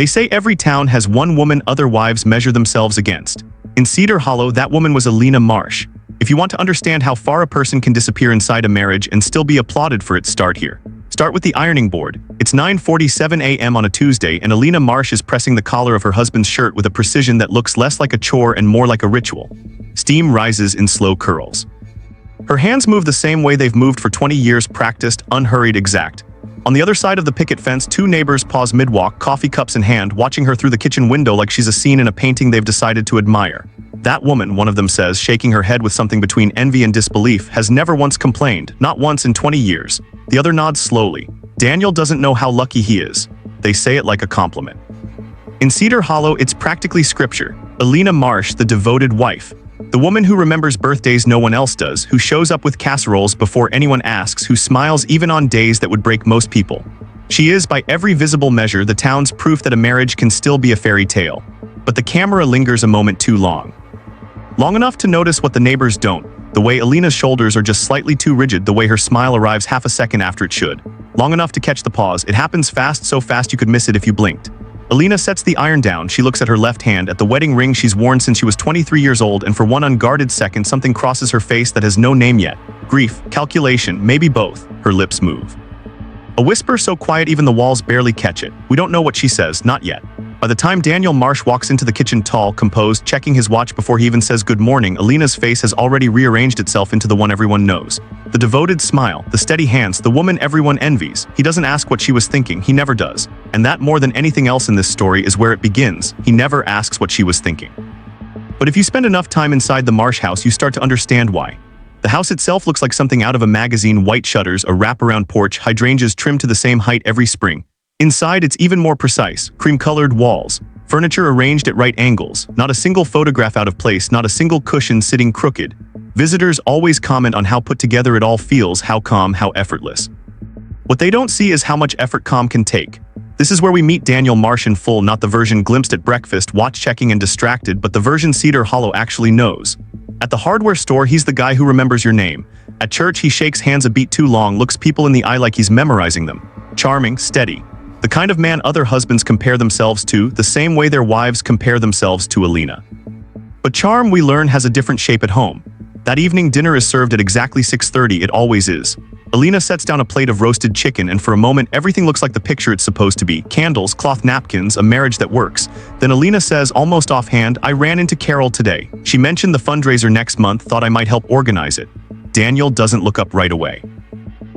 They say every town has one woman other wives measure themselves against. In Cedar Hollow, that woman was Elena Marsh. If you want to understand how far a person can disappear inside a marriage and still be applauded for it, start here. Start with the ironing board. It's 9:47 a.m. on a Tuesday, and Elena Marsh is pressing the collar of her husband's shirt with a precision that looks less like a chore and more like a ritual. Steam rises in slow curls. Her hands move the same way they've moved for 20 years, practiced, unhurried, exact. On the other side of the picket fence, two neighbors pause mid-walk, coffee cups in hand, watching her through the kitchen window like she's a scene in a painting they've decided to admire. That woman, one of them says, shaking her head with something between envy and disbelief, has never once complained, not once in 20 years. The other nods slowly. Daniel doesn't know how lucky he is. They say it like a compliment. In Cedar Hollow, it's practically scripture. Elena Marsh, the devoted wife. The woman who remembers birthdays no one else does, who shows up with casseroles before anyone asks, who smiles even on days that would break most people. She is, by every visible measure, the town's proof that a marriage can still be a fairy tale. But the camera lingers a moment too long. Long enough to notice what the neighbors don't. The way Elena's shoulders are just slightly too rigid, the way her smile arrives half a second after it should. Long enough to catch the pause. It happens fast, so fast you could miss it if you blinked. Elena sets the iron down. She looks at her left hand, at the wedding ring she's worn since she was 23 years old, and for one unguarded second something crosses her face that has no name yet. Grief, calculation, maybe both. Her lips move. A whisper so quiet even the walls barely catch it. We don't know what she says, not yet. By the time Daniel Marsh walks into the kitchen, tall, composed, checking his watch before he even says good morning, Elena's face has already rearranged itself into the one everyone knows. The devoted smile, the steady hands, the woman everyone envies. He doesn't ask what she was thinking, he never does. And that, more than anything else in this story, is where it begins. He never asks what she was thinking. But if you spend enough time inside the Marsh house, you start to understand why. The house itself looks like something out of a magazine: white shutters, a wraparound porch, hydrangeas trimmed to the same height every spring. Inside, it's even more precise, cream-colored walls, furniture arranged at right angles, not a single photograph out of place, not a single cushion sitting crooked. Visitors always comment on how put together it all feels, how calm, how effortless. What they don't see is how much effort calm can take. This is where we meet Daniel Marsh in full, not the version glimpsed at breakfast, watch-checking and distracted, but the version Cedar Hollow actually knows. At the hardware store, he's the guy who remembers your name. At church, he shakes hands a beat too long, looks people in the eye like he's memorizing them. Charming, steady. The kind of man other husbands compare themselves to, the same way their wives compare themselves to Elena. But charm, we learn, has a different shape at home. That evening, dinner is served at exactly 6:30, it always is. Elena sets down a plate of roasted chicken, and for a moment, everything looks like the picture it's supposed to be. Candles, cloth napkins, a marriage that works. Then Elena says, almost offhand, I ran into Carol today. She mentioned the fundraiser next month, thought I might help organize it. Daniel doesn't look up right away.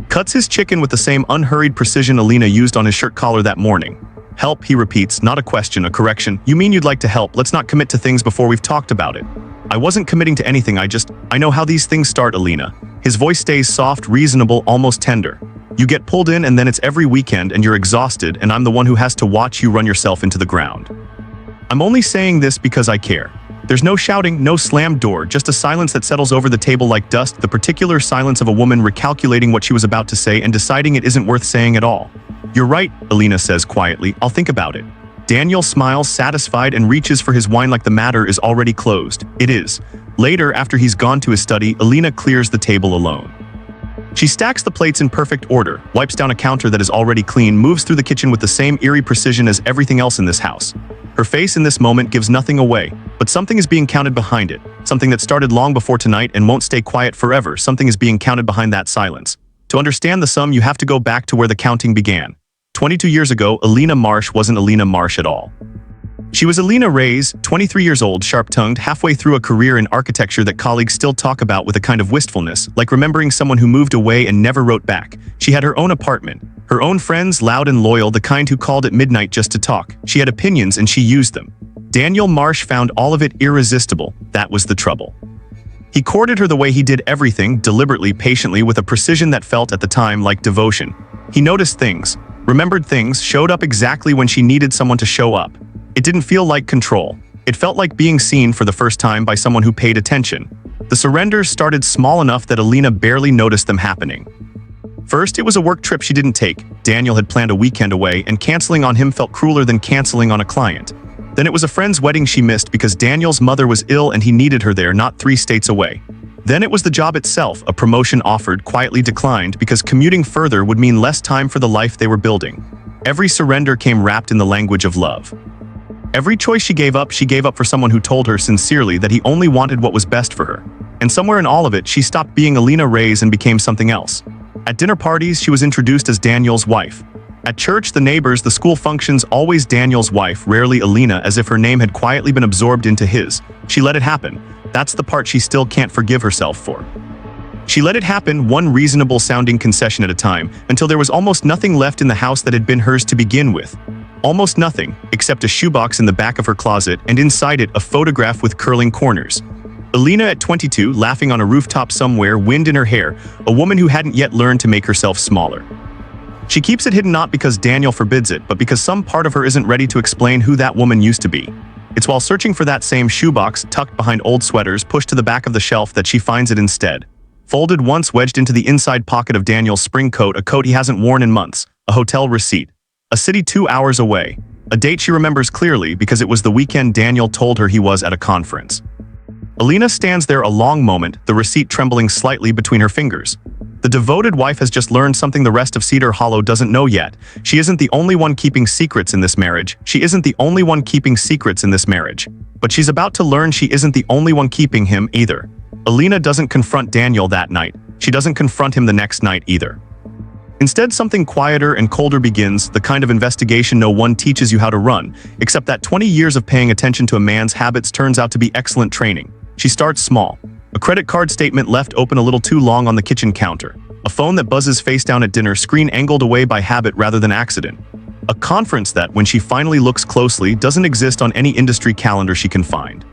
Cuts his chicken with the same unhurried precision Elena used on his shirt collar that morning. Help, he repeats, not a question, a correction. You mean you'd like to help? Let's not commit to things before we've talked about it. I wasn't committing to anything, I know how these things start, Elena. His voice stays soft, reasonable, almost tender. You get pulled in and then it's every weekend and you're exhausted, and I'm the one who has to watch you run yourself into the ground. I'm only saying this because I care. There's no shouting, no slammed door, just a silence that settles over the table like dust, the particular silence of a woman recalculating what she was about to say and deciding it isn't worth saying at all. You're right, Elena says quietly, I'll think about it. Daniel smiles, satisfied, and reaches for his wine like the matter is already closed. It is. Later, after he's gone to his study, Elena clears the table alone. She stacks the plates in perfect order, wipes down a counter that is already clean, moves through the kitchen with the same eerie precision as everything else in this house. Her face in this moment gives nothing away, but something is being counted behind it. Something that started long before tonight and won't stay quiet forever. Something is being counted behind that silence. To understand the sum, you have to go back to where the counting began. 22 years ago, Elena Marsh wasn't Elena Marsh at all. She was Elena Reyes, 23 years old, sharp-tongued, halfway through a career in architecture that colleagues still talk about with a kind of wistfulness, like remembering someone who moved away and never wrote back. She had her own apartment, her own friends, loud and loyal, the kind who called at midnight just to talk. She had opinions and she used them. Daniel Marsh found all of it irresistible. That was the trouble. He courted her the way he did everything, deliberately, patiently, with a precision that felt at the time like devotion. He noticed things, remembered things, showed up exactly when she needed someone to show up. It didn't feel like control. It felt like being seen for the first time by someone who paid attention. The surrenders started small enough that Elena barely noticed them happening. First, it was a work trip she didn't take. Daniel had planned a weekend away, and canceling on him felt crueler than canceling on a client. Then it was a friend's wedding she missed because Daniel's mother was ill and he needed her there, not 3 states away. Then it was the job itself, a promotion offered, quietly declined because commuting further would mean less time for the life they were building. Every surrender came wrapped in the language of love. Every choice she gave up for someone who told her sincerely that he only wanted what was best for her. And somewhere in all of it, she stopped being Elena Reyes and became something else. At dinner parties, she was introduced as Daniel's wife. At church, the neighbors, the school functions, always Daniel's wife, rarely Elena, as if her name had quietly been absorbed into his. She let it happen. That's the part she still can't forgive herself for. She let it happen, one reasonable-sounding concession at a time, until there was almost nothing left in the house that had been hers to begin with. Almost nothing, except a shoebox in the back of her closet, and inside it a photograph with curling corners. Elena at 22, laughing on a rooftop somewhere, wind in her hair, a woman who hadn't yet learned to make herself smaller. She keeps it hidden not because Daniel forbids it, but because some part of her isn't ready to explain who that woman used to be. It's while searching for that same shoebox, tucked behind old sweaters, pushed to the back of the shelf, that she finds it instead. Folded once, wedged into the inside pocket of Daniel's spring coat, a coat he hasn't worn in months, a hotel receipt. A city 2 hours away. A date she remembers clearly because it was the weekend Daniel told her he was at a conference. Elena stands there a long moment, the receipt trembling slightly between her fingers. The devoted wife has just learned something the rest of Cedar Hollow doesn't know yet. She isn't the only one keeping secrets in this marriage. She isn't the only one keeping secrets in this marriage. But she's about to learn she isn't the only one keeping him either. Elena doesn't confront Daniel that night. She doesn't confront him the next night either. Instead, something quieter and colder begins, the kind of investigation no one teaches you how to run, except that 20 years of paying attention to a man's habits turns out to be excellent training. She starts small. A credit card statement left open a little too long on the kitchen counter. A phone that buzzes face down at dinner, screen angled away by habit rather than accident. A conference that, when she finally looks closely, doesn't exist on any industry calendar she can find.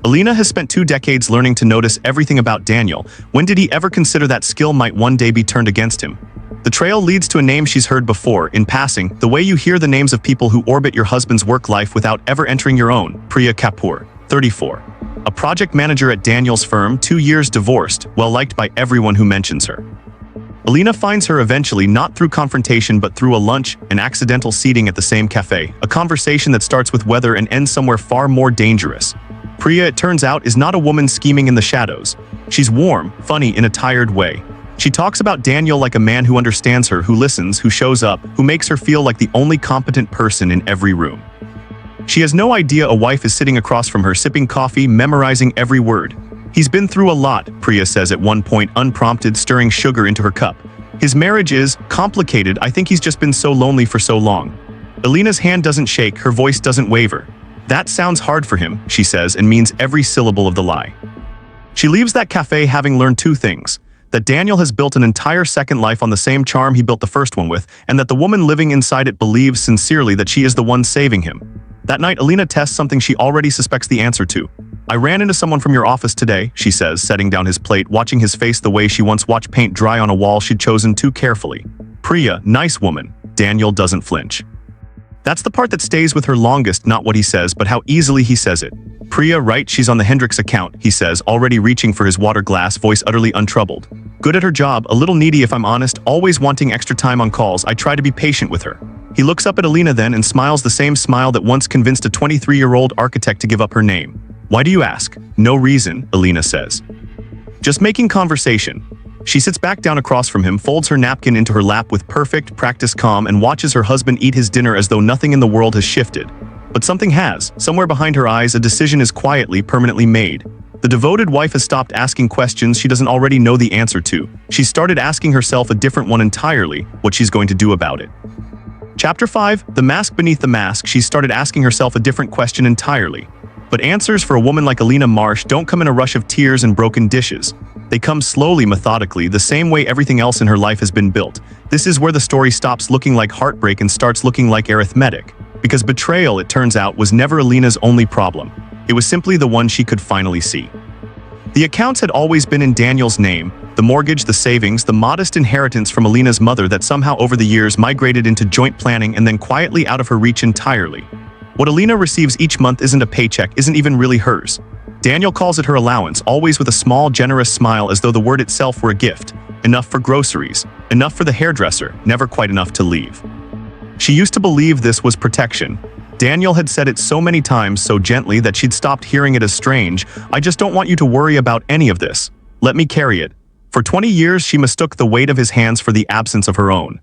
Elena has spent 2 decades learning to notice everything about Daniel. When did he ever consider that skill might one day be turned against him? The trail leads to a name she's heard before, in passing, the way you hear the names of people who orbit your husband's work life without ever entering your own. Priya Kapoor, 34. A project manager at Daniel's firm, 2 years divorced, well-liked by everyone who mentions her. Elena finds her eventually, not through confrontation but through a lunch, an accidental seating at the same cafe, a conversation that starts with weather and ends somewhere far more dangerous. Priya, it turns out, is not a woman scheming in the shadows. She's warm, funny in a tired way. She talks about Daniel like a man who understands her, who listens, who shows up, who makes her feel like the only competent person in every room. She has no idea a wife is sitting across from her, sipping coffee, memorizing every word. He's been through a lot, Priya says at one point, unprompted, stirring sugar into her cup. His marriage is complicated. I think he's just been so lonely for so long. Elena's hand doesn't shake, her voice doesn't waver. That sounds hard for him, she says, and means every syllable of the lie. She leaves that cafe having learned 2 things. That Daniel has built an entire second life on the same charm he built the first one with, and that the woman living inside it believes sincerely that she is the one saving him. That night, Elena tests something she already suspects the answer to. I ran into someone from your office today, she says, setting down his plate, watching his face the way she once watched paint dry on a wall she'd chosen too carefully. Priya, nice woman. Daniel doesn't flinch. That's the part that stays with her longest, not what he says, but how easily he says it. Priya, right, she's on the Hendricks account, he says, already reaching for his water glass, voice utterly untroubled. Good at her job, a little needy if I'm honest, always wanting extra time on calls. I try to be patient with her. He looks up at Elena then and smiles, the same smile that once convinced a 23-year-old architect to give up her name. Why do you ask? No reason, Elena says. Just making conversation. She sits back down across from him, folds her napkin into her lap with perfect, practiced calm, and watches her husband eat his dinner as though nothing in the world has shifted. But something has. Somewhere behind her eyes, a decision is quietly, permanently made. The devoted wife has stopped asking questions she doesn't already know the answer to. She's started asking herself a different one entirely, what she's going to do about it. Chapter 5, The Mask Beneath the Mask. She's started asking herself a different question entirely. But answers for a woman like Elena Marsh don't come in a rush of tears and broken dishes. They come slowly, methodically, the same way everything else in her life has been built. This is where the story stops looking like heartbreak and starts looking like arithmetic. Because betrayal, it turns out, was never Elena's only problem. It was simply the one she could finally see. The accounts had always been in Daniel's name, the mortgage, the savings, the modest inheritance from Elena's mother that somehow over the years migrated into joint planning and then quietly out of her reach entirely. What Elena receives each month isn't a paycheck, isn't even really hers. Daniel calls it her allowance, always with a small, generous smile as though the word itself were a gift. Enough for groceries, enough for the hairdresser, never quite enough to leave. She used to believe this was protection. Daniel had said it so many times, so gently, that she'd stopped hearing it as strange. I just don't want you to worry about any of this. Let me carry it. For 20 years, she mistook the weight of his hands for the absence of her own.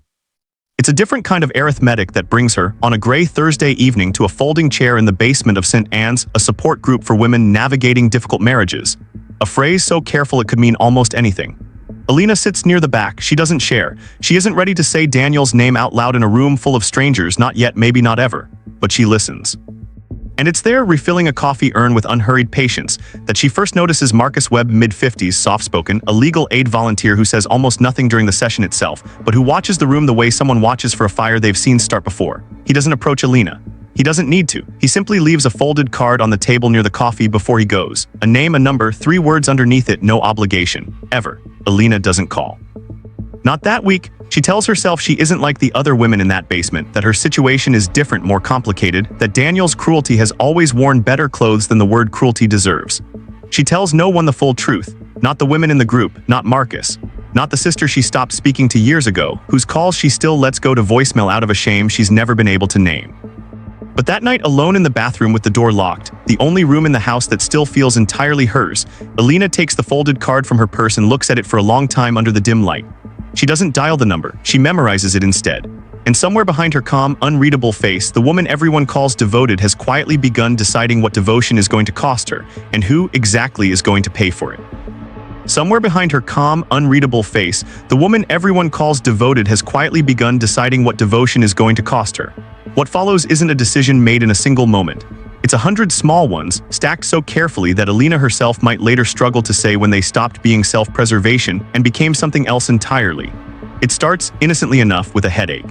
It's a different kind of arithmetic that brings her, on a gray Thursday evening, to a folding chair in the basement of St. Anne's, a support group for women navigating difficult marriages. A phrase so careful it could mean almost anything. Elena sits near the back. She doesn't share. She isn't ready to say Daniel's name out loud in a room full of strangers, not yet, maybe not ever. But she listens. And it's there, refilling a coffee urn with unhurried patience, that she first notices Marcus Webb, mid-50s, soft-spoken, a legal aid volunteer who says almost nothing during the session itself, but who watches the room the way someone watches for a fire they've seen start before. He doesn't approach Elena. He doesn't need to. He simply leaves a folded card on the table near the coffee before he goes. A name, a number, 3 words underneath it, no obligation. Ever. Elena doesn't call. Not that week. She tells herself she isn't like the other women in that basement, that her situation is different, more complicated, that Daniel's cruelty has always worn better clothes than the word cruelty deserves. She tells no one the full truth, not the women in the group, not Marcus, not the sister she stopped speaking to years ago, whose calls she still lets go to voicemail out of a shame she's never been able to name. But that night, alone in the bathroom with the door locked, the only room in the house that still feels entirely hers, Elena takes the folded card from her purse and looks at it for a long time under the dim light. She doesn't dial the number, she memorizes it instead. And somewhere behind her calm, unreadable face, the woman everyone calls devoted has quietly begun deciding what devotion is going to cost her, and who exactly is going to pay for it. Somewhere behind her calm, unreadable face, the woman everyone calls devoted has quietly begun deciding what devotion is going to cost her. What follows isn't a decision made in a single moment. It's 100 small ones, stacked so carefully that Elena herself might later struggle to say when they stopped being self-preservation and became something else entirely. It starts, innocently enough, with a headache.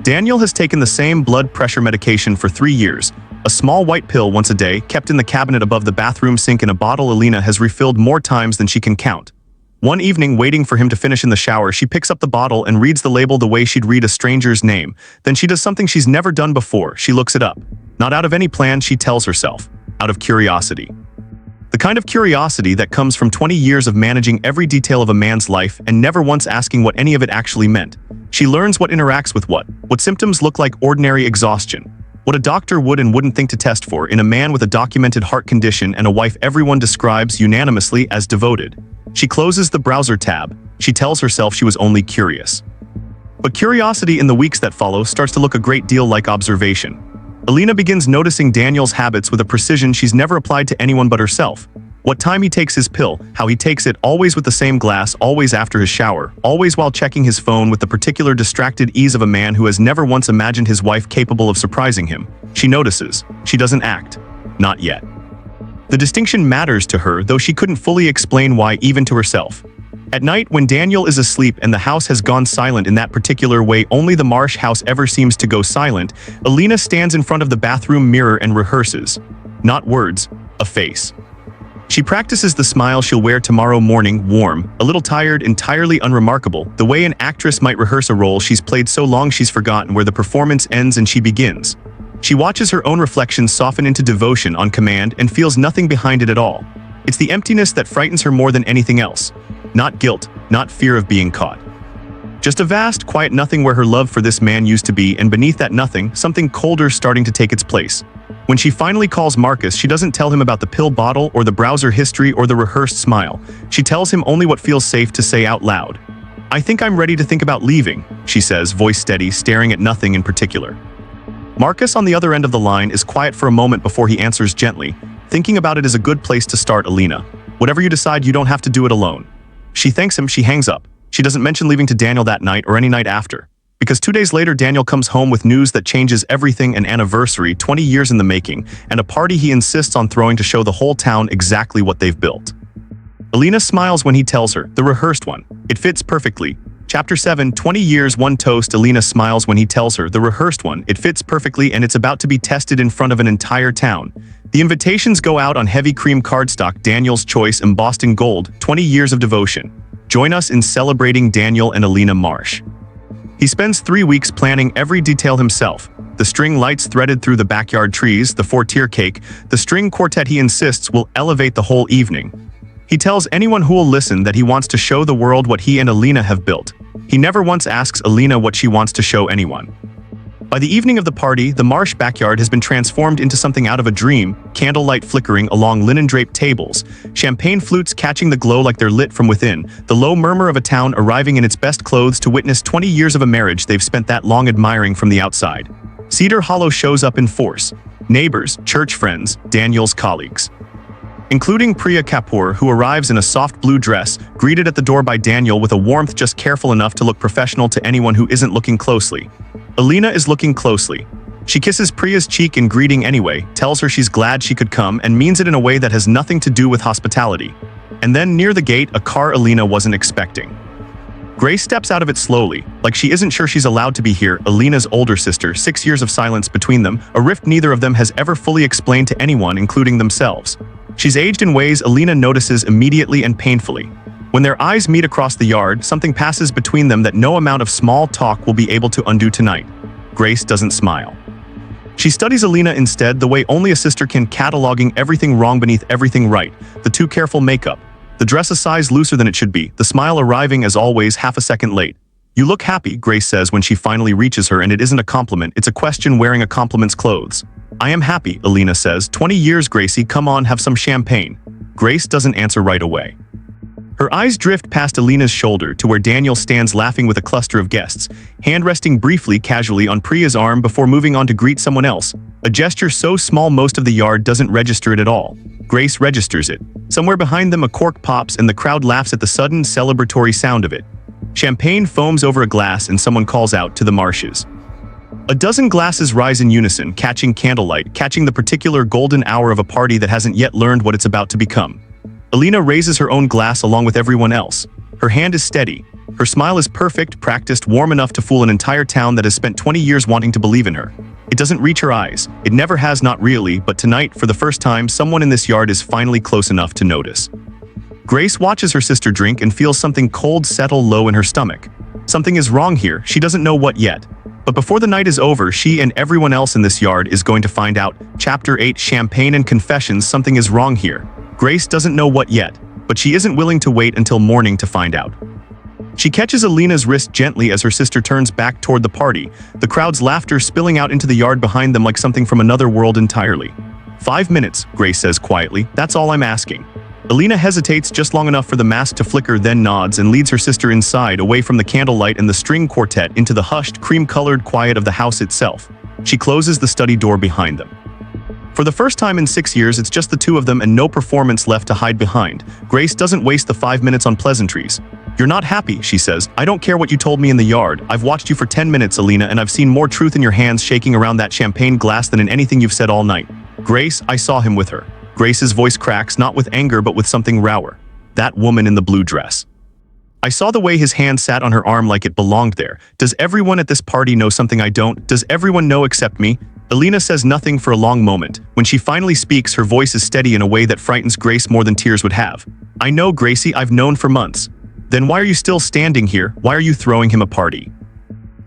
Daniel has taken the same blood pressure medication for 3 years, a small white pill once a day, kept in the cabinet above the bathroom sink in a bottle Elena has refilled more times than she can count. One evening, waiting for him to finish in the shower, she picks up the bottle and reads the label the way she'd read a stranger's name. Then she does something she's never done before. She looks it up. Not out of any plan, she tells herself. Out of curiosity. The kind of curiosity that comes from 20 years of managing every detail of a man's life and never once asking what any of it actually meant. She learns what interacts with what symptoms look like ordinary exhaustion. What a doctor would and wouldn't think to test for in a man with a documented heart condition and a wife everyone describes unanimously as devoted. She closes the browser tab. She tells herself she was only curious. But curiosity in the weeks that follow starts to look a great deal like observation. Elena begins noticing Daniel's habits with a precision she's never applied to anyone but herself. What time he takes his pill, how he takes it, always with the same glass, always after his shower, always while checking his phone with the particular distracted ease of a man who has never once imagined his wife capable of surprising him. She notices. She doesn't act. Not yet. The distinction matters to her, though she couldn't fully explain why even to herself. At night, when Daniel is asleep and the house has gone silent in that particular way only the Marsh house ever seems to go silent, Elena stands in front of the bathroom mirror and rehearses. Not words, a face. She practices the smile she'll wear tomorrow morning, warm, a little tired, entirely unremarkable, the way an actress might rehearse a role she's played so long she's forgotten where the performance ends and she begins. She watches her own reflection soften into devotion on command and feels nothing behind it at all. It's the emptiness that frightens her more than anything else. Not guilt, not fear of being caught. Just a vast, quiet nothing where her love for this man used to be, and beneath that nothing, something colder starting to take its place. When she finally calls Marcus, she doesn't tell him about the pill bottle or the browser history or the rehearsed smile. She tells him only what feels safe to say out loud. I think I'm ready to think about leaving, she says, voice steady, staring at nothing in particular. Marcus on the other end of the line is quiet for a moment before he answers gently. Thinking about it is a good place to start, Elena. Whatever you decide, you don't have to do it alone. She thanks him, she hangs up. She doesn't mention leaving to Daniel that night or any night after. Because 2 days later, Daniel comes home with news that changes everything: an anniversary, 20 years in the making, and a party he insists on throwing to show the whole town exactly what they've built. Elena smiles when he tells her, the rehearsed one. It fits perfectly. Chapter 7, 20 years, one toast. Elena smiles when he tells her, the rehearsed one. It fits perfectly, and it's about to be tested in front of an entire town. The invitations go out on heavy cream cardstock, Daniel's choice embossed in gold, 20 years of devotion. Join us in celebrating Daniel and Elena Marsh. He spends 3 weeks planning every detail himself. The string lights threaded through the backyard trees, the 4-tier cake, the string quartet he insists will elevate the whole evening. He tells anyone who will listen that he wants to show the world what he and Elena have built. He never once asks Elena what she wants to show anyone. By the evening of the party, the Marsh backyard has been transformed into something out of a dream, candlelight flickering along linen-draped tables, champagne flutes catching the glow like they're lit from within, the low murmur of a town arriving in its best clothes to witness 20 years of a marriage they've spent that long admiring from the outside. Cedar Hollow shows up in force. Neighbors, church friends, Daniel's colleagues. Including Priya Kapoor, who arrives in a soft blue dress, greeted at the door by Daniel with a warmth just careful enough to look professional to anyone who isn't looking closely. Elena is looking closely. She kisses Priya's cheek in greeting anyway, tells her she's glad she could come, and means it in a way that has nothing to do with hospitality. And then, near the gate, a car Elena wasn't expecting. Grace steps out of it slowly, like she isn't sure she's allowed to be here. Elena's older sister, 6 years of silence between them, a rift neither of them has ever fully explained to anyone, including themselves. She's aged in ways Elena notices immediately and painfully. When their eyes meet across the yard, something passes between them that no amount of small talk will be able to undo tonight. Grace doesn't smile. She studies Elena instead the way only a sister can, cataloging everything wrong beneath everything right, the too careful makeup, the dress a size looser than it should be, the smile arriving as always half a second late. "You look happy," Grace says when she finally reaches her, and it isn't a compliment, it's a question wearing a compliment's clothes. "I am happy," Elena says. 20 years, Gracie, come on, have some champagne." Grace doesn't answer right away. Her eyes drift past Elena's shoulder to where Daniel stands laughing with a cluster of guests, hand resting briefly casually on Priya's arm before moving on to greet someone else, a gesture so small most of the yard doesn't register it at all. Grace registers it. Somewhere behind them a cork pops and the crowd laughs at the sudden celebratory sound of it. Champagne foams over a glass and someone calls out to the Marshes. A dozen glasses rise in unison, catching candlelight, catching the particular golden hour of a party that hasn't yet learned what it's about to become. Elena raises her own glass along with everyone else. Her hand is steady. Her smile is perfect, practiced, warm enough to fool an entire town that has spent 20 years wanting to believe in her. It doesn't reach her eyes. It never has, not really, but tonight, for the first time, someone in this yard is finally close enough to notice. Grace watches her sister drink and feels something cold settle low in her stomach. Something is wrong here, she doesn't know what yet. But before the night is over, she and everyone else in this yard is going to find out. Chapter 8, Champagne and Confessions. Something is wrong here. Grace doesn't know what yet, but she isn't willing to wait until morning to find out. She catches Elena's wrist gently as her sister turns back toward the party, the crowd's laughter spilling out into the yard behind them like something from another world entirely. 5 minutes, Grace says quietly, that's all I'm asking. Elena hesitates just long enough for the mask to flicker, then nods and leads her sister inside, away from the candlelight and the string quartet, into the hushed, cream-colored quiet of the house itself. She closes the study door behind them. For the first time in 6 years, it's just the two of them and no performance left to hide behind. Grace doesn't waste the 5 minutes on pleasantries. "You're not happy," she says. "I don't care what you told me in the yard. I've watched you for 10 minutes, Elena, and I've seen more truth in your hands shaking around that champagne glass than in anything you've said all night." "Grace, I saw him with her." Grace's voice cracks, not with anger but with something rower. "That woman in the blue dress. I saw the way his hand sat on her arm like it belonged there. Does everyone at this party know something I don't? Does everyone know except me?" Elena says nothing for a long moment. When she finally speaks, her voice is steady in a way that frightens Grace more than tears would have. "I know, Gracie, I've known for months." "Then why are you still standing here? Why are you throwing him a party?"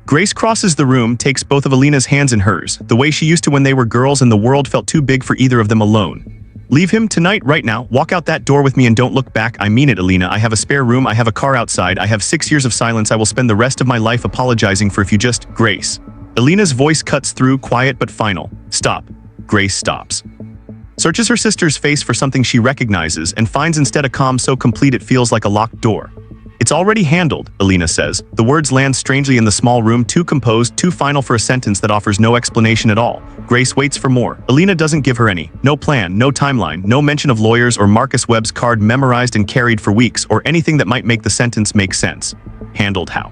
Grace crosses the room, takes both of Elena's hands in hers, the way she used to when they were girls and the world felt too big for either of them alone. "Leave him tonight, right now. Walk out that door with me and don't look back. I mean it, Elena. I have a spare room. I have a car outside. I have 6 years of silence. I will spend the rest of my life apologizing for if you just..." "Grace." Elena's voice cuts through, quiet but final. "Stop." Grace stops. Searches her sister's face for something she recognizes and finds instead a calm so complete it feels like a locked door. "It's already handled," Elena says. The words land strangely in the small room, too composed, too final for a sentence that offers no explanation at all. Grace waits for more. Elena doesn't give her any. No plan, no timeline, no mention of lawyers or Marcus Webb's card memorized and carried for weeks, or anything that might make the sentence make sense. Handled how?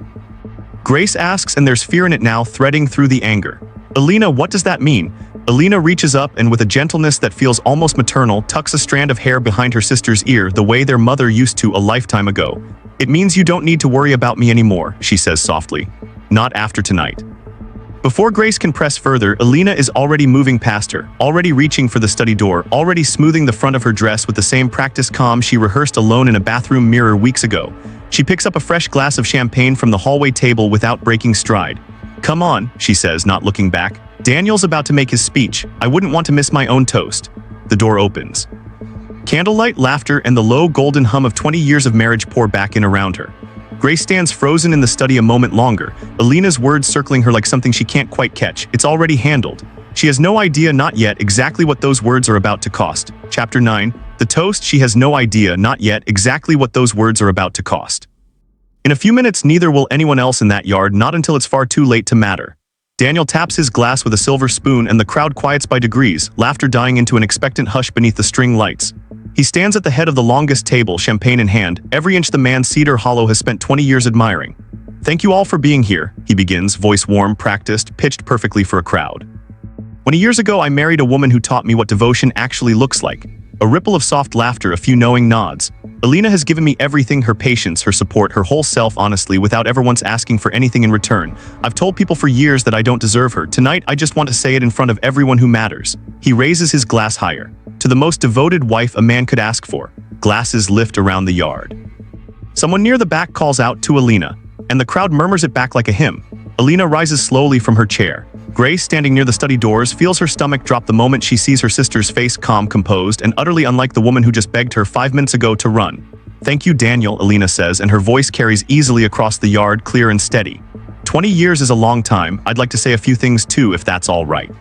Grace asks, and there's fear in it now, threading through the anger. "Elena, what does that mean?" Elena reaches up and with a gentleness that feels almost maternal, tucks a strand of hair behind her sister's ear the way their mother used to a lifetime ago. "It means you don't need to worry about me anymore," she says softly. "Not after tonight." Before Grace can press further, Elena is already moving past her, already reaching for the study door, already smoothing the front of her dress with the same practiced calm she rehearsed alone in a bathroom mirror weeks ago. She picks up a fresh glass of champagne from the hallway table without breaking stride. "Come on," she says, not looking back. "Daniel's about to make his speech. I wouldn't want to miss my own toast." The door opens. Candlelight, laughter, and the low golden hum of 20 years of marriage pour back in around her. Grace stands frozen in the study a moment longer, Elena's words circling her like something she can't quite catch. It's already handled. She has no idea, not yet, exactly what those words are about to cost. Chapter 9. The toast. She has no idea, not yet, exactly what those words are about to cost. In a few minutes, neither will anyone else in that yard, not until it's far too late to matter. Daniel taps his glass with a silver spoon and the crowd quiets by degrees, laughter dying into an expectant hush beneath the string lights. He stands at the head of the longest table, champagne in hand, every inch the man Cedar Hollow has spent 20 years admiring. "Thank you all for being here," he begins, voice warm, practiced, pitched perfectly for a crowd. 20 years ago, I married a woman who taught me what devotion actually looks like. A ripple of soft laughter, a few knowing nods. Elena has given me everything, her patience, her support, her whole self, honestly, without ever once asking for anything in return. I've told people for years that I don't deserve her. Tonight, I just want to say it in front of everyone who matters. He raises his glass higher. To the most devoted wife a man could ask for. Glasses lift around the yard. Someone near the back calls out to Elena, and the crowd murmurs it back like a hymn. Elena rises slowly from her chair. Grace, standing near the study doors, feels her stomach drop the moment she sees her sister's face, calm, composed, and utterly unlike the woman who just begged her 5 minutes ago to run. "Thank you, Daniel," Elena says, and her voice carries easily across the yard, clear and steady. 20 years is a long time. I'd like to say a few things too, if that's all right.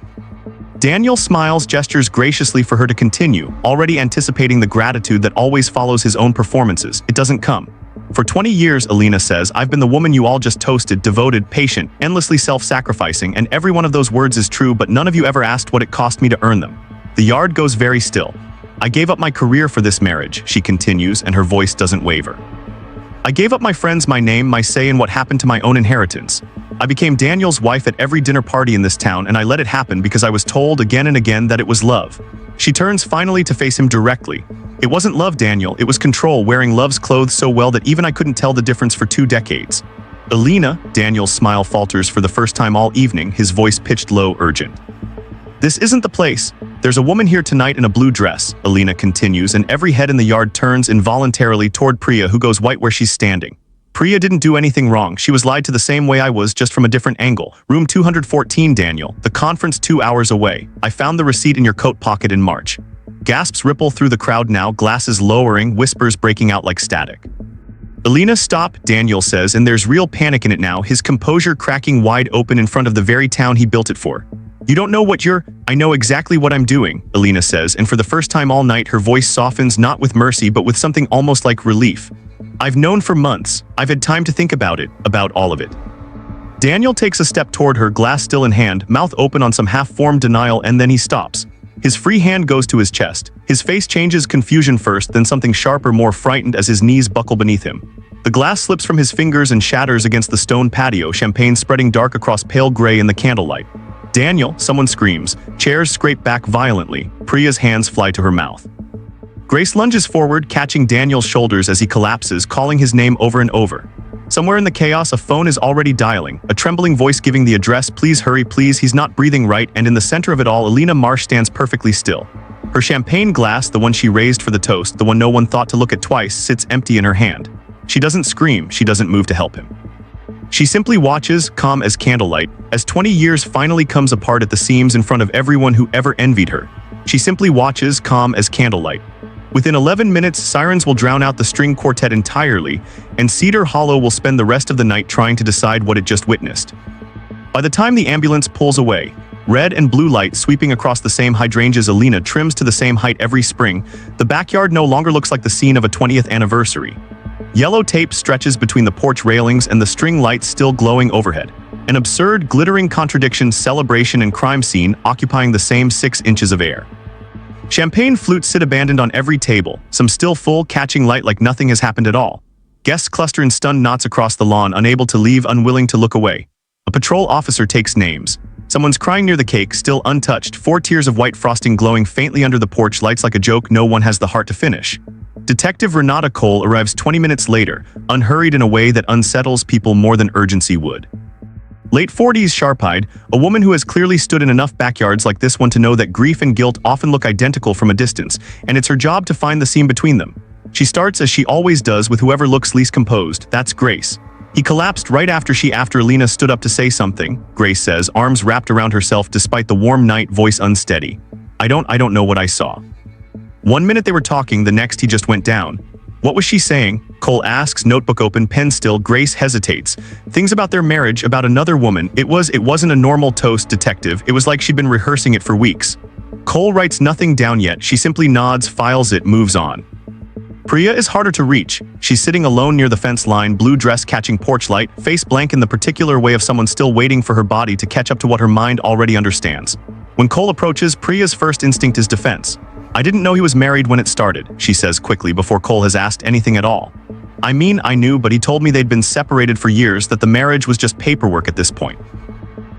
Daniel smiles, gestures graciously for her to continue, already anticipating the gratitude that always follows his own performances. It doesn't come. "For 20 years, Elena says, I've been the woman you all just toasted, devoted, patient, endlessly self-sacrificing, and every one of those words is true, but none of you ever asked what it cost me to earn them." The yard goes very still. "I gave up my career for this marriage," she continues, and her voice doesn't waver. "I gave up my friends, my name, my say in what happened to my own inheritance. I became Daniel's wife at every dinner party in this town, and I let it happen because I was told again and again that it was love." She turns finally to face him directly. "It wasn't love, Daniel, it was control, wearing love's clothes so well that even I couldn't tell the difference for 2 decades. "Elena," Daniel's smile falters for the first time all evening, his voice pitched low, urgent. "This isn't the place. There's a woman here tonight in a blue dress," Elena continues, and every head in the yard turns involuntarily toward Priya, who goes white where she's standing. "Priya didn't do anything wrong. She was lied to the same way I was, just from a different angle. Room 214, Daniel. The conference 2 hours away. I found the receipt in your coat pocket in March." Gasps ripple through the crowd now, glasses lowering, whispers breaking out like static. "Elena, stop," Daniel says, and there's real panic in it now, his composure cracking wide open in front of the very town he built it for. "You don't know what you're—" "I know exactly what I'm doing," Elena says, and for the first time all night her voice softens, not with mercy but with something almost like relief. "I've known for months. I've had time to think about it, about all of it." Daniel takes a step toward her, glass still in hand, mouth open on some half-formed denial, and then he stops. His free hand goes to his chest. His face changes, confusion first, then something sharper, more frightened as his knees buckle beneath him. The glass slips from his fingers and shatters against the stone patio, champagne spreading dark across pale gray in the candlelight. "Daniel," someone screams. Chairs scrape back violently. Priya's hands fly to her mouth. Grace lunges forward, catching Daniel's shoulders as he collapses, calling his name over and over. Somewhere in the chaos, a phone is already dialing, a trembling voice giving the address. "Please hurry, please, he's not breathing right," and in the center of it all, Elena Marsh stands perfectly still. Her champagne glass, the one she raised for the toast, the one no one thought to look at twice, sits empty in her hand. She doesn't scream, she doesn't move to help him. She simply watches, calm as candlelight, as 20 years finally comes apart at the seams in front of everyone who ever envied her. She simply watches, calm as candlelight. Within 11 minutes, sirens will drown out the string quartet entirely, and Cedar Hollow will spend the rest of the night trying to decide what it just witnessed. By the time the ambulance pulls away, red and blue light sweeping across the same hydrangeas Elena trims to the same height every spring, the backyard no longer looks like the scene of a 20th anniversary. Yellow tape stretches between the porch railings and the string lights still glowing overhead. An absurd, glittering contradiction, celebration and crime scene occupying the same 6 inches of air. Champagne flutes sit abandoned on every table, some still full, catching light like nothing has happened at all. Guests cluster in stunned knots across the lawn, unable to leave, unwilling to look away. A patrol officer takes names. Someone's crying near the cake, still untouched, 4 tiers of white frosting glowing faintly under the porch lights like a joke no one has the heart to finish. Detective Renata Cole arrives 20 minutes later, unhurried in a way that unsettles people more than urgency would. Late 40s, sharp-eyed, a woman who has clearly stood in enough backyards like this one to know that grief and guilt often look identical from a distance, and it's her job to find the seam between them. She starts, as she always does, with whoever looks least composed. That's Grace. He collapsed right after Elena stood up to say something, Grace says, arms wrapped around herself despite the warm night, voice unsteady. I don't know what I saw. 1 minute they were talking, the next he just went down. What was she saying? Cole asks, notebook open, pen still. Grace hesitates. Things about their marriage, about another woman. It wasn't a normal toast, detective. It was like she'd been rehearsing it for weeks. Cole writes nothing down yet. She simply nods, files it, moves on. Priya is harder to reach. She's sitting alone near the fence line, blue dress catching porch light, face blank in the particular way of someone still waiting for her body to catch up to what her mind already understands. When Cole approaches, Priya's first instinct is defense. I didn't know he was married when it started, she says quickly before Cole has asked anything at all. I mean, I knew, but he told me they'd been separated for years, that the marriage was just paperwork at this point.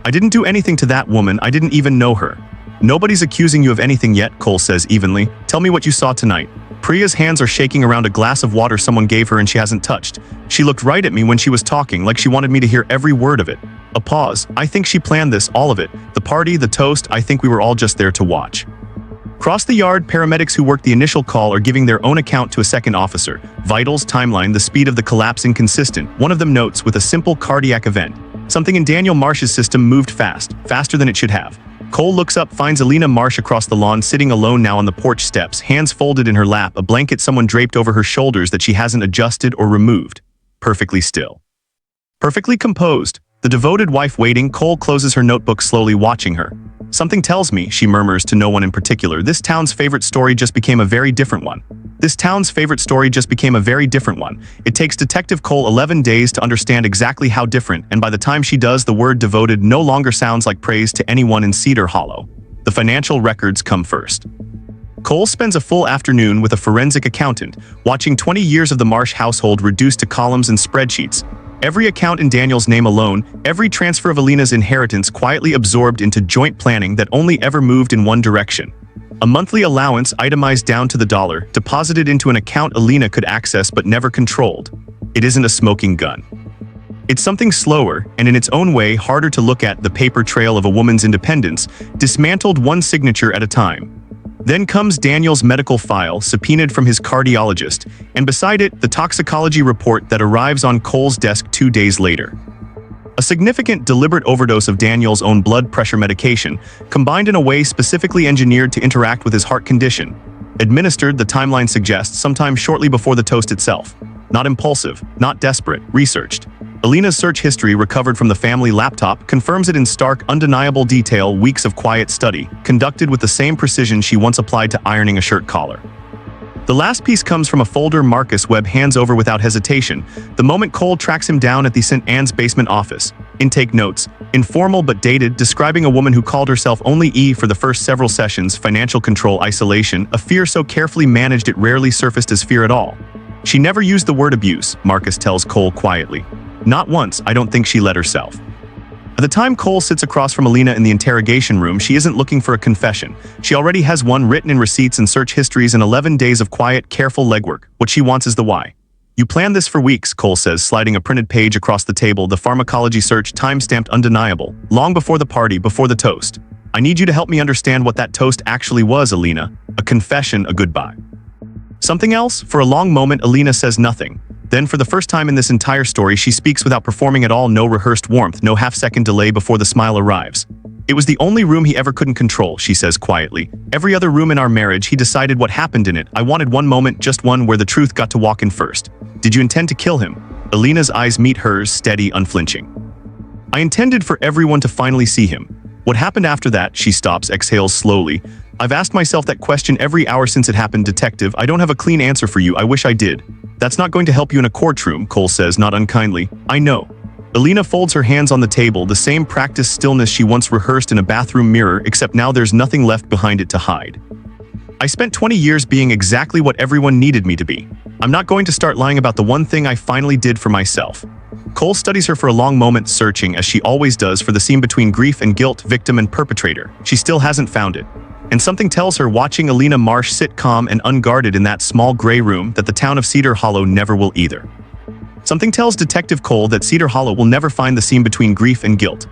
I didn't do anything to that woman, I didn't even know her. Nobody's accusing you of anything yet, Cole says evenly. Tell me what you saw tonight. Priya's hands are shaking around a glass of water someone gave her and she hasn't touched. She looked right at me when she was talking, like she wanted me to hear every word of it. A pause. I think she planned this, all of it. The party, the toast, I think we were all just there to watch. Across the yard, paramedics who worked the initial call are giving their own account to a second officer. Vitals, timeline, the speed of the collapse inconsistent. One of them notes, with a simple cardiac event. Something in Daniel Marsh's system moved fast, faster than it should have. Cole looks up, finds Elena Marsh across the lawn, sitting alone now on the porch steps, hands folded in her lap, a blanket someone draped over her shoulders that she hasn't adjusted or removed. Perfectly still. Perfectly composed. The devoted wife waiting. Cole closes her notebook, slowly watching her. Something tells me, she murmurs to no one in particular, this town's favorite story just became a very different one. This town's favorite story just became a very different one. It takes Detective Cole 11 days to understand exactly how different, and by the time she does, the word devoted no longer sounds like praise to anyone in Cedar Hollow. The financial records come first. Cole spends a full afternoon with a forensic accountant, watching 20 years of the Marsh household reduced to columns and spreadsheets. Every account in Daniel's name alone, every transfer of Elena's inheritance quietly absorbed into joint planning that only ever moved in one direction. A monthly allowance itemized down to the dollar, deposited into an account Elena could access but never controlled. It isn't a smoking gun. It's something slower, and in its own way harder to look at, the paper trail of a woman's independence, dismantled one signature at a time. Then comes Daniel's medical file, subpoenaed from his cardiologist, and beside it, the toxicology report that arrives on Cole's desk 2 days later. A significant, deliberate overdose of Daniel's own blood pressure medication, combined in a way specifically engineered to interact with his heart condition. Administered, the timeline suggests, sometime shortly before the toast itself. Not impulsive, not desperate, researched. Elena's search history, recovered from the family laptop, confirms it in stark, undeniable detail. Weeks of quiet study, conducted with the same precision she once applied to ironing a shirt collar. The last piece comes from a folder Marcus Webb hands over without hesitation, the moment Cole tracks him down at the St. Anne's basement office. Intake notes, informal but dated, describing a woman who called herself only E for the first several sessions, financial control, isolation, a fear so carefully managed it rarely surfaced as fear at all. She never used the word abuse, Marcus tells Cole quietly. Not once, I don't think she let herself. By the time Cole sits across from Elena in the interrogation room, she isn't looking for a confession. She already has one, written in receipts and search histories, and 11 days of quiet, careful legwork. What she wants is the why. You planned this for weeks, Cole says, sliding a printed page across the table, the pharmacology search, time-stamped, undeniable. Long before the party, before the toast. I need you to help me understand what that toast actually was, Elena. A confession, a goodbye. Something else? For a long moment, Elena says nothing. Then, for the first time in this entire story, she speaks without performing at all, no rehearsed warmth, no half-second delay before the smile arrives. It was the only room he ever couldn't control, she says quietly. Every other room in our marriage, he decided what happened in it. I wanted one moment, just one, where the truth got to walk in first. Did you intend to kill him? Elena's eyes meet hers, steady, unflinching. I intended for everyone to finally see him. What happened after that? She stops, exhales slowly. I've asked myself that question every hour since it happened, detective. I don't have a clean answer for you. I wish I did. That's not going to help you in a courtroom, Cole says, not unkindly. I know. Elena folds her hands on the table, the same practiced stillness she once rehearsed in a bathroom mirror, except now there's nothing left behind it to hide. I spent 20 years being exactly what everyone needed me to be. I'm not going to start lying about the one thing I finally did for myself. Cole studies her for a long moment, searching, as she always does, for the seam between grief and guilt, victim and perpetrator. She still hasn't found it. And something tells her, watching Elena Marsh sit calm and unguarded in that small gray room, that the town of Cedar Hollow never will either. Something tells Detective Cole that Cedar Hollow will never find the seam between grief and guilt.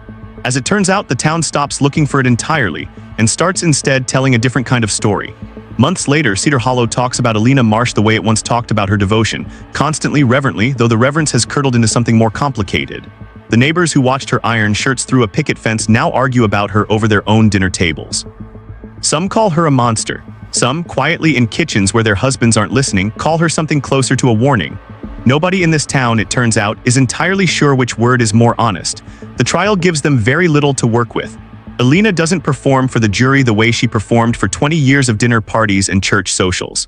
As it turns out, the town stops looking for it entirely and starts instead telling a different kind of story. Months later, Cedar Hollow talks about Elena Marsh the way it once talked about her devotion, constantly, reverently, though the reverence has curdled into something more complicated. The neighbors who watched her iron shirts through a picket fence now argue about her over their own dinner tables. Some call her a monster. Some, quietly in kitchens where their husbands aren't listening, call her something closer to a warning. Nobody in this town, it turns out, is entirely sure which word is more honest. The trial gives them very little to work with. Elena doesn't perform for the jury the way she performed for 20 years of dinner parties and church socials.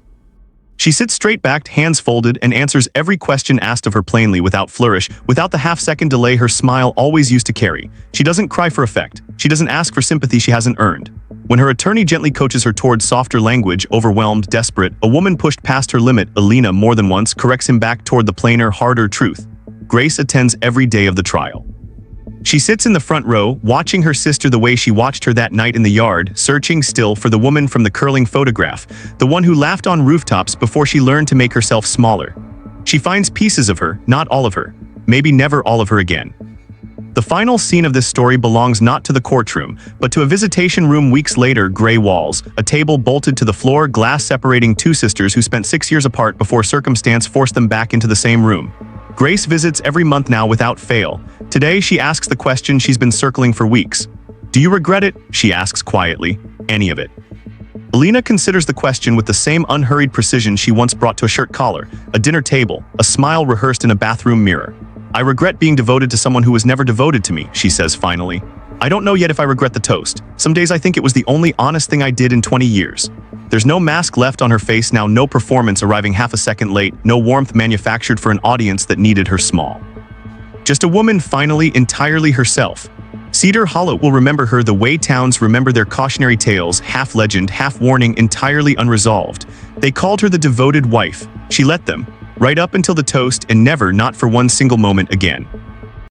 She sits straight-backed, hands folded, and answers every question asked of her plainly, without flourish, without the half-second delay her smile always used to carry. She doesn't cry for effect. She doesn't ask for sympathy she hasn't earned. When her attorney gently coaches her towards softer language, overwhelmed, desperate, a woman pushed past her limit, Elena more than once corrects him back toward the plainer, harder truth. Grace attends every day of the trial. She sits in the front row, watching her sister the way she watched her that night in the yard, searching still for the woman from the curling photograph, the one who laughed on rooftops before she learned to make herself smaller. She finds pieces of her, not all of her, maybe never all of her again. The final scene of this story belongs not to the courtroom, but to a visitation room weeks later. Gray walls, a table bolted to the floor, glass separating two sisters who spent 6 years apart before circumstance forced them back into the same room. Grace visits every month now without fail. Today, she asks the question she's been circling for weeks. Do you regret it? She asks quietly. Any of it? Elena considers the question with the same unhurried precision she once brought to a shirt collar, a dinner table, a smile rehearsed in a bathroom mirror. I regret being devoted to someone who was never devoted to me, she says finally. I don't know yet if I regret the toast. Some days I think it was the only honest thing I did in 20 years. There's no mask left on her face now, no performance arriving half a second late, no warmth manufactured for an audience that needed her small. Just a woman finally entirely herself. Cedar Hollow will remember her the way towns remember their cautionary tales, half legend, half warning, entirely unresolved. They called her the devoted wife. She let them, right up until the toast, and never, not for one single moment again.